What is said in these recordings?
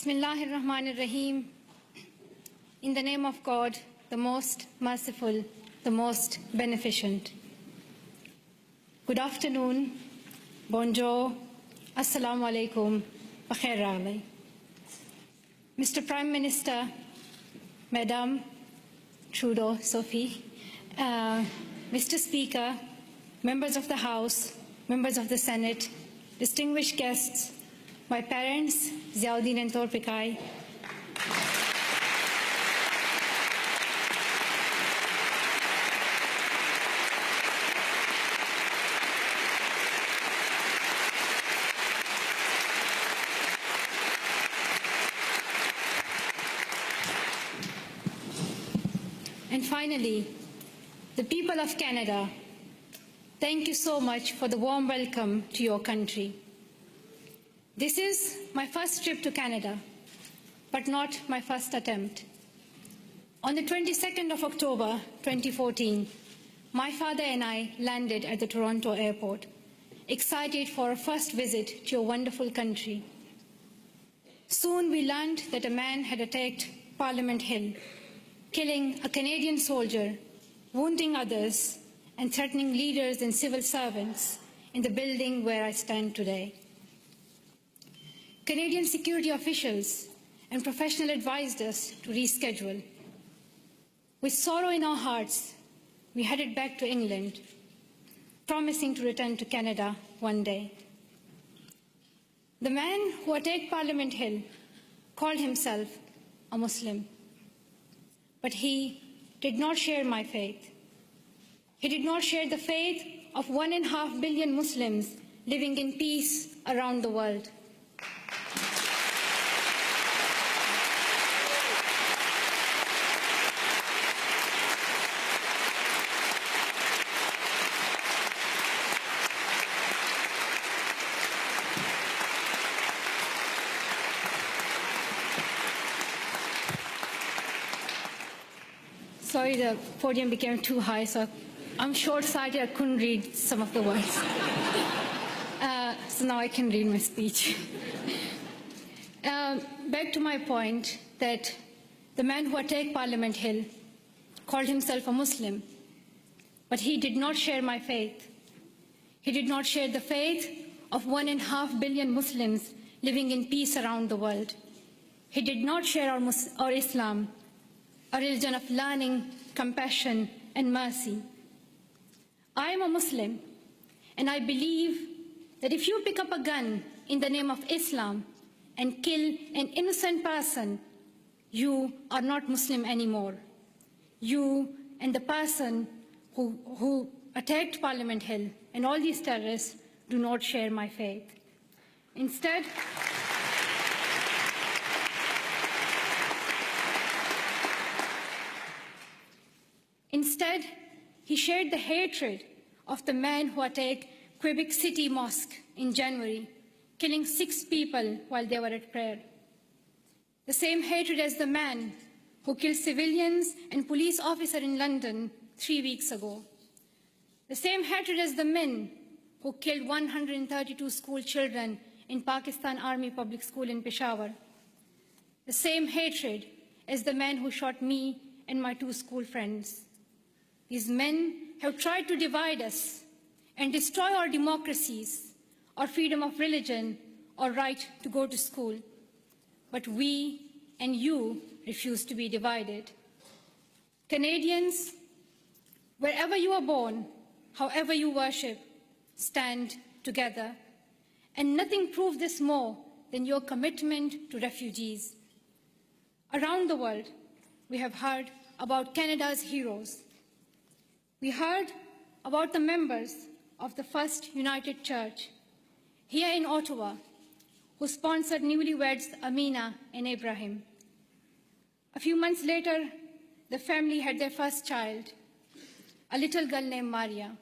Bismillahirrahmanirrahim. In the name of God, the most merciful, the most beneficent. Good afternoon, bonjour, assalamu alaikum, bakhair raghlai. Mr. Prime Minister, Madam Trudeau, Sophie, Mr. Speaker, members of the House, members of the Senate, distinguished guests, my parents, Ziauddin and Torpikai, and finally, the people of Canada, thank you so much for the warm welcome to your country. This is my first trip to Canada, but not my first attempt. On the 22nd of October 2014, my father and I landed at the Toronto airport, excited for a first visit to your wonderful country. Soon we learned that a man had attacked Parliament Hill, killing a Canadian soldier, wounding others, and threatening leaders and civil servants in the building where I stand today. Canadian security officials and professionals advised us to reschedule. With sorrow in our hearts, we headed back to England, promising to return to Canada one day. The man who attacked Parliament Hill called himself a Muslim, but he did not share my faith. He did not share the faith of 1.5 billion Muslims living in peace around the world. Sorry, the podium became too high, so I'm short-sighted, I couldn't read some of the words. So now I can read my speech. Back to my point that the man who attacked Parliament Hill called himself a Muslim, but he did not share my faith. He did not share the faith of 1.5 billion Muslims living in peace around the world. He did not share our Islam, a religion of learning, compassion, and mercy. I am a Muslim, and I believe that if you pick up a gun in the name of Islam and kill an innocent person, you are not Muslim anymore. You and the person who attacked Parliament Hill and all these terrorists do not share my faith. Instead, he shared the hatred of the man who attacked Quebec City Mosque in January, killing 6 people while they were at prayer. The same hatred as the man who killed civilians and police officers in London 3 weeks ago. The same hatred as the men who killed 132 school children in Pakistan Army Public School in Peshawar. The same hatred as the man who shot me and my 2 school friends. These men have tried to divide us and destroy our democracies, our freedom of religion, our right to go to school. But we and you refuse to be divided. Canadians, wherever you are born, however you worship, stand together. And nothing proves this more than your commitment to refugees. Around the world, we have heard about Canada's heroes. We heard about the members of the First United Church here in Ottawa, who sponsored newlyweds Amina and Ibrahim. A few months later, the family had their first child, a little girl named Maria.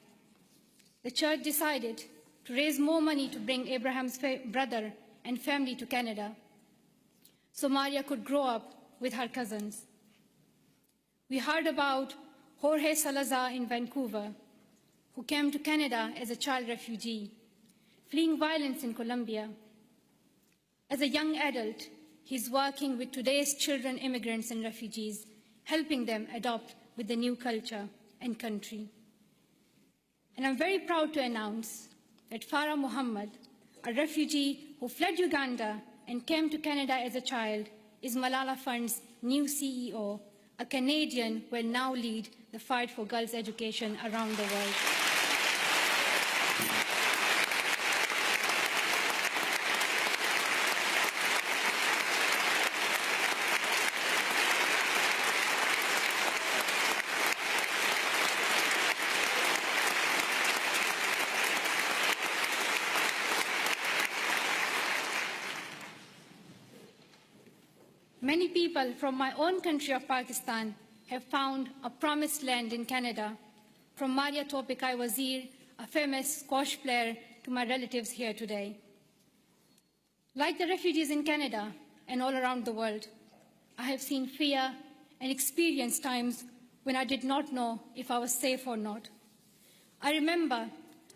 The church decided to raise more money to bring Abraham's brother and family to Canada, so Maria could grow up with her cousins. We heard about Jorge Salazar in Vancouver, who came to Canada as a child refugee, fleeing violence in Colombia. As a young adult, he's working with today's children, immigrants and refugees, helping them adopt with the new culture and country. And I'm very proud to announce that Farah Muhammad, a refugee who fled Uganda and came to Canada as a child, is Malala Fund's new CEO, a Canadian who will now lead the fight for girls' education around the world. Many people from my own country of Pakistan have found a promised land in Canada, from Maria Topikai Wazir, a famous squash player, to my relatives here today. Like the refugees in Canada and all around the world, I have seen fear and experienced times when I did not know if I was safe or not. I remember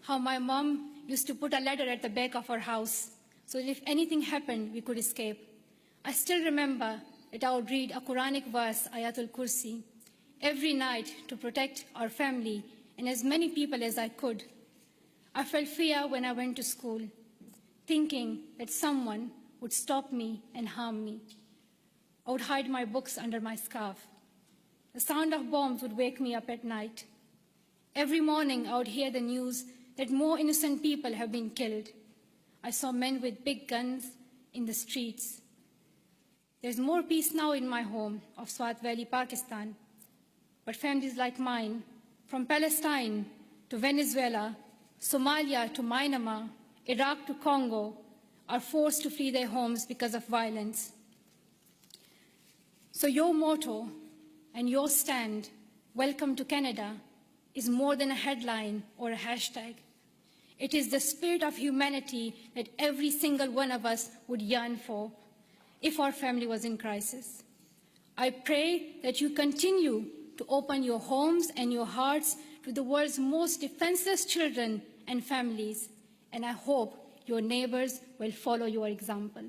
how my mom used to put a ladder at the back of our house so that if anything happened, we could escape. I still remember that I would read a Quranic verse, Ayatul Kursi, every night to protect our family and as many people as I could. I felt fear when I went to school, thinking that someone would stop me and harm me. I would hide my books under my scarf. The sound of bombs would wake me up at night. Every morning I would hear the news that more innocent people have been killed. I saw men with big guns in the streets. There's more peace now in my home of Swat Valley, Pakistan. But families like mine, from Palestine to Venezuela, Somalia to Myanmar, Iraq to Congo, are forced to flee their homes because of violence. So your motto and your stand, "Welcome to Canada," is more than a headline or a hashtag. It is the spirit of humanity that every single one of us would yearn for if our family was in crisis. I pray that you continue to open your homes and your hearts to the world's most defenseless children and families, and I hope your neighbors will follow your example.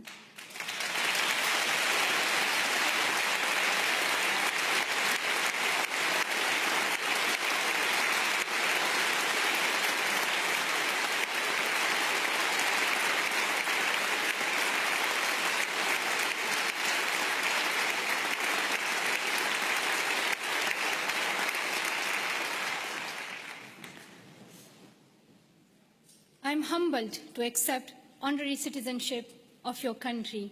I'm humbled to accept honorary citizenship of your country.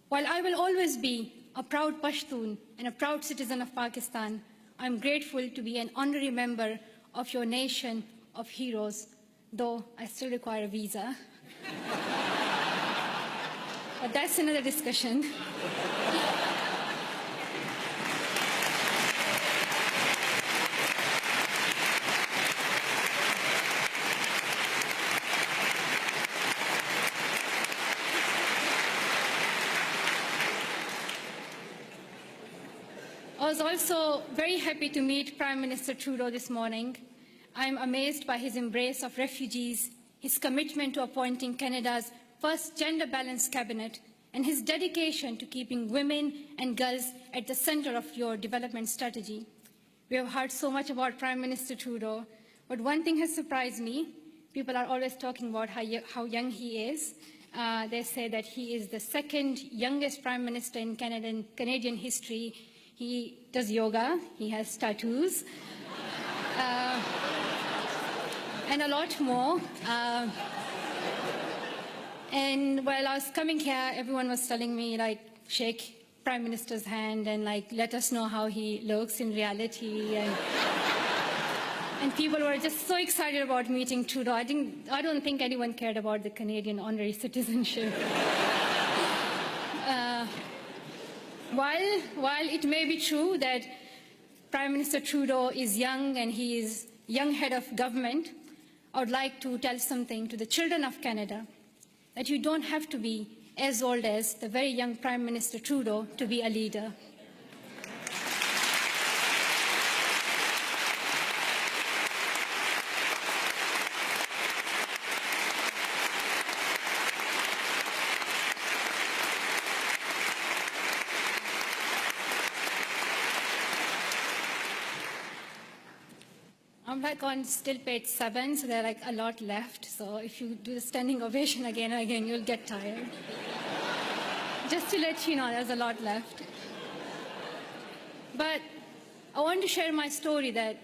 While I will always be a proud Pashtun and a proud citizen of Pakistan, I'm grateful to be an honorary member of your nation of heroes, though I still require a visa. But that's another discussion. I was also very happy to meet Prime Minister Trudeau this morning. I'm amazed by his embrace of refugees, his commitment to appointing Canada's first gender-balanced cabinet, and his dedication to keeping women and girls at the center of your development strategy. We have heard so much about Prime Minister Trudeau, but one thing has surprised me. People are always talking about how young he is. They say that he is the second youngest Prime Minister in Canadian history. He does yoga, he has tattoos, and a lot more. And while I was coming here, everyone was telling me, like, shake Prime Minister's hand and, like, let us know how he looks in reality. And people were just so excited about meeting Trudeau. I don't think anyone cared about the Canadian honorary citizenship. While it may be true that Prime Minister Trudeau is young and he is young head of government, I would like to tell something to the children of Canada, that you don't have to be as old as the very young Prime Minister Trudeau to be a leader. I'm like on still page 7, so there are like a lot left. So if you do the standing ovation again and again, you'll get tired. Just to let you know, there's a lot left. But I want to share my story that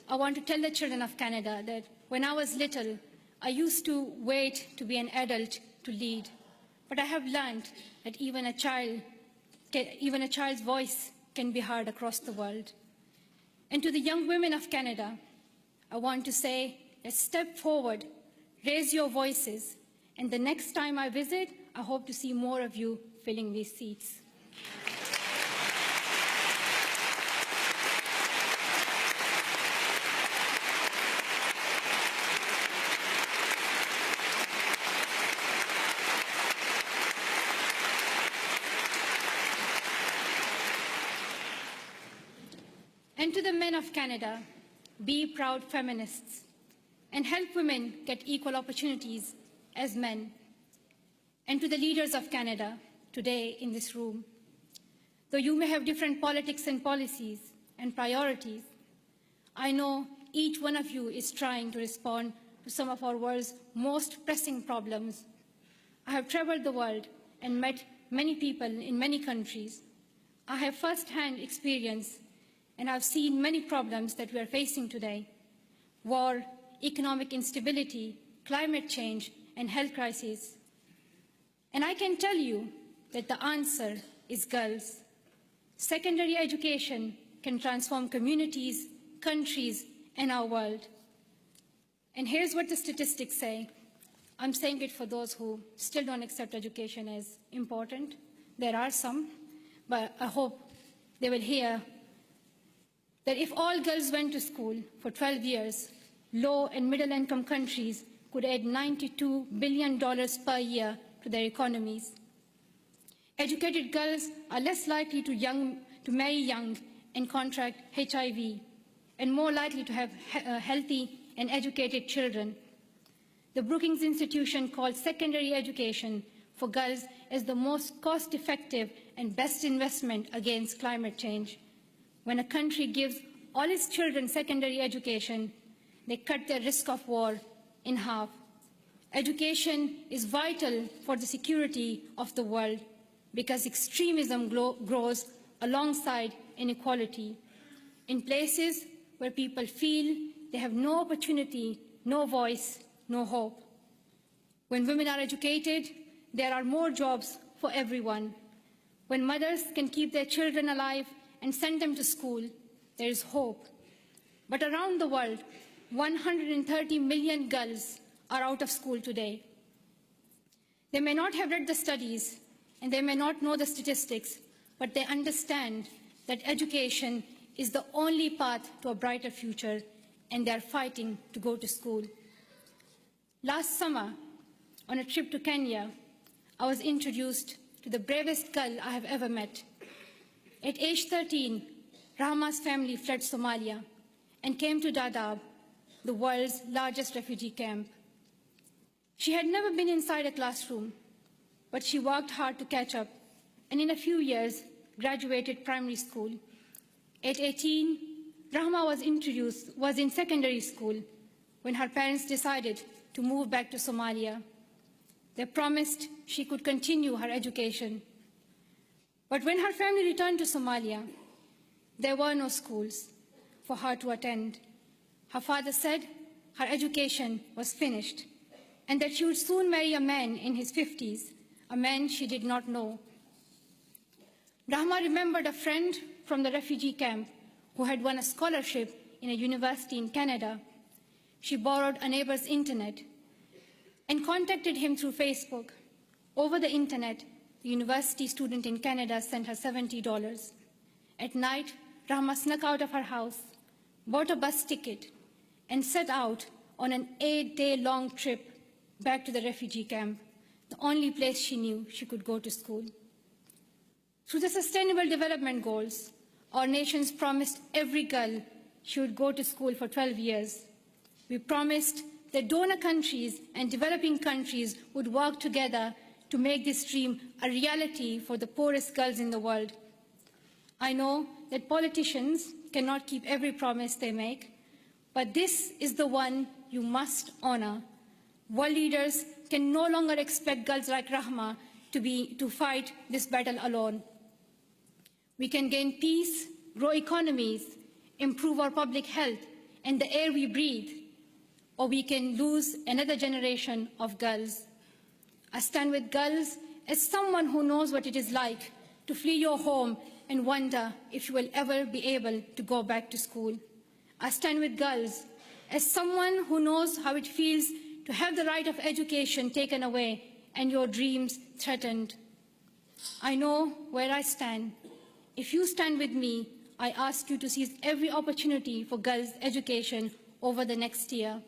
I want to tell the children of Canada that when I was little, I used to wait to be an adult to lead. But I have learned that even a child's voice can be heard across the world. And to the young women of Canada, I want to say, let's step forward, raise your voices, and the next time I visit, I hope to see more of you filling these seats. And to the men of Canada, be proud feminists and help women get equal opportunities as men. And to the leaders of Canada today in this room, though you may have different politics and policies and priorities, I know each one of you is trying to respond to some of our world's most pressing problems. I have traveled the world and met many people in many countries. I have first-hand experience and I've seen many problems that we are facing today: war, economic instability, climate change, and health crises. And I can tell you that the answer is girls. Secondary education can transform communities, countries, and our world. And here's what the statistics say. I'm saying it for those who still don't accept education as important. There are some, but I hope they will hear that if all girls went to school for 12 years, low and middle income countries could add $92 billion per year to their economies. Educated girls are less likely to marry young and contract HIV, and more likely to have healthy and educated children. The Brookings Institution called secondary education for girls as the most cost-effective and best investment against climate change. When a country gives all its children secondary education, they cut their risk of war in half. Education is vital for the security of the world because extremism grows alongside inequality. In places where people feel they have no opportunity, no voice, no hope. When women are educated, there are more jobs for everyone. When mothers can keep their children alive and send them to school, there is hope. But around the world, 130 million girls are out of school today. They may not have read the studies and they may not know the statistics, but they understand that education is the only path to a brighter future, and they are fighting to go to school. Last summer, on a trip to Kenya, I was introduced to the bravest girl I have ever met. At age 13, Rahma's family fled Somalia and came to Dadaab, the world's largest refugee camp. She had never been inside a classroom, but she worked hard to catch up, and in a few years, graduated primary school. At 18, Rahma was in secondary school when her parents decided to move back to Somalia. They promised she could continue her education. But when her family returned to Somalia, there were no schools for her to attend. Her father said her education was finished and that she would soon marry a man in his 50s, a man she did not know. Rahma remembered a friend from the refugee camp who had won a scholarship in a university in Canada. She borrowed a neighbor's internet and contacted him through Facebook. Over the internet, the university student in Canada sent her $70. At night, Rahma snuck out of her house, bought a bus ticket, and set out on an 8-day-long trip back to the refugee camp, the only place she knew she could go to school. Through the Sustainable Development Goals, our nations promised every girl she would go to school for 12 years. We promised that donor countries and developing countries would work together to make this dream a reality for the poorest girls in the world. I know that politicians cannot keep every promise they make, But this is the one you must honor. World leaders can no longer expect girls like Rahma to fight this battle alone. We can gain peace, grow economies, improve our public health and the air we breathe, or we can lose another generation of girls. I stand with girls as someone who knows what it is like to flee your home and wonder if you will ever be able to go back to school. I stand with girls as someone who knows how it feels to have the right of education taken away and your dreams threatened. I know where I stand. If you stand with me, I ask you to seize every opportunity for girls' education over the next year.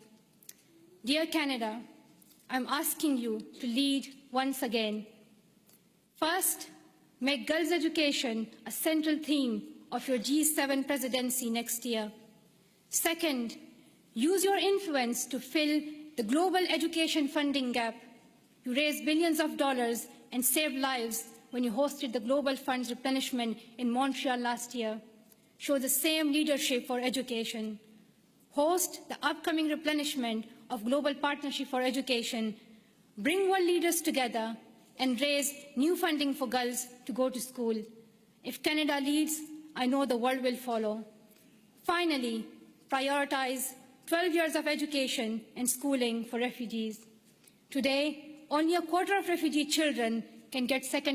Dear Canada, I'm asking you to lead once again. First, make girls' education a central theme of your G7 presidency next year. Second, use your influence to fill the global education funding gap. You raised billions of dollars and saved lives when you hosted the Global Fund's replenishment in Montreal last year. Show the same leadership for education. Host the upcoming replenishment of Global Partnership for Education. Bring world leaders together and raise new funding for girls to go to school. If Canada leads, I know the world will follow. Finally, prioritize 12 years of education and schooling for refugees. Today, only a quarter of refugee children can get second